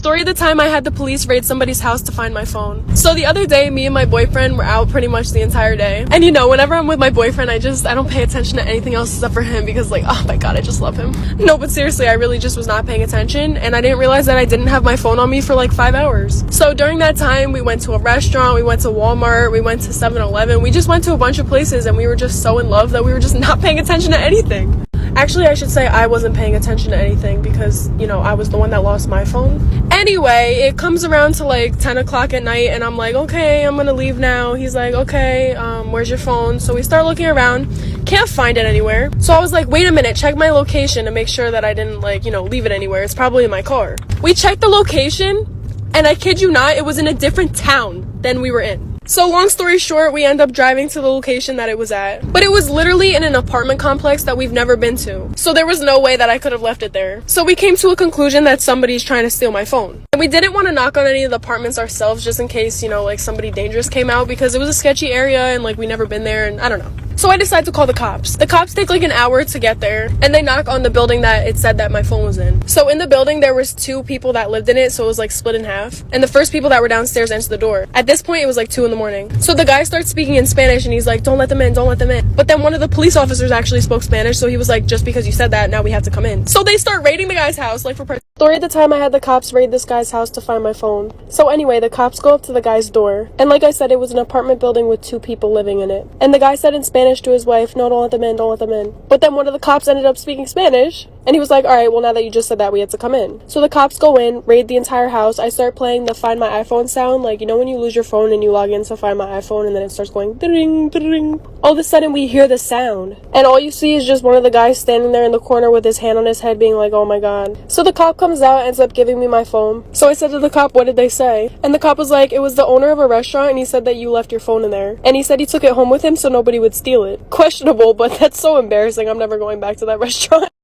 Story of the time I had the police raid somebody's house to find my phone. So the other day, me and my boyfriend were out pretty much the entire day. And you know, whenever I'm with my boyfriend, I don't pay attention to anything else except for him because like, oh my god, I just love him. No, but seriously, I really just was not paying attention and I didn't realize that I didn't have my phone on me for like 5 hours. So during that time, we went to a restaurant, we went to Walmart, we went to 7-Eleven, we just went to a bunch of places and we were just so in love that we were just not paying attention to anything. Actually, I should say I wasn't paying attention to anything because, you know, I was the one that lost my phone. Anyway, it comes around to like 10 o'clock at night and I'm like, okay, I'm gonna leave now. He's like, okay, where's your phone? So we start looking around, can't find it anywhere. So I was like, wait a minute, check my location to make sure that I didn't like, you know, leave it anywhere. It's probably in my car. We checked the location and I kid you not, it was in a different town than we were in. So long story short, we end up driving to the location that it was at. But it was literally in an apartment complex that we've never been to. So there was no way that I could have left it there. So we came to a conclusion that somebody's trying to steal my phone. And we didn't want to knock on any of the apartments ourselves just in case, you know, like somebody dangerous came out because it was a sketchy area and like we never been there and I don't know. So I decided to call the cops. The cops take like an hour to get there and they knock on the building that it said that my phone was in. So in the building there was 2 people that lived in it, so it was like split in half. And the first people that were downstairs answered the door. At this point it was like 2 in the morning. So the guy starts speaking in Spanish and he's like, don't let them in, don't let them in. But then one of the police officers actually spoke Spanish, so he was like, just because you said that, now we have to come in. So they start raiding the guy's house like for Story at the time I had the cops raid this guy's house to find my phone. So anyway, the cops go up to the guy's door. And like I said, it was an apartment building with 2 people living in it. And the guy said in Spanish to his wife, no, don't let them in, don't let them in. But then one of the cops ended up speaking Spanish. And he was like, all right, well, now that you just said that, we had to come in. So the cops go in, raid the entire house. I start playing the Find My iPhone sound. Like, you know when you lose your phone and you log in to Find My iPhone and then it starts going ding, ding. All of a sudden, we hear the sound. And all you see is just one of the guys standing there in the corner with his hand on his head being like, oh my god. So the cop comes out, ends up giving me my phone. So I said to the cop, what did they say? And the cop was like, it was the owner of a restaurant and he said that you left your phone in there. And he said he took it home with him so nobody would steal it. Questionable, but that's so embarrassing. I'm never going back to that restaurant.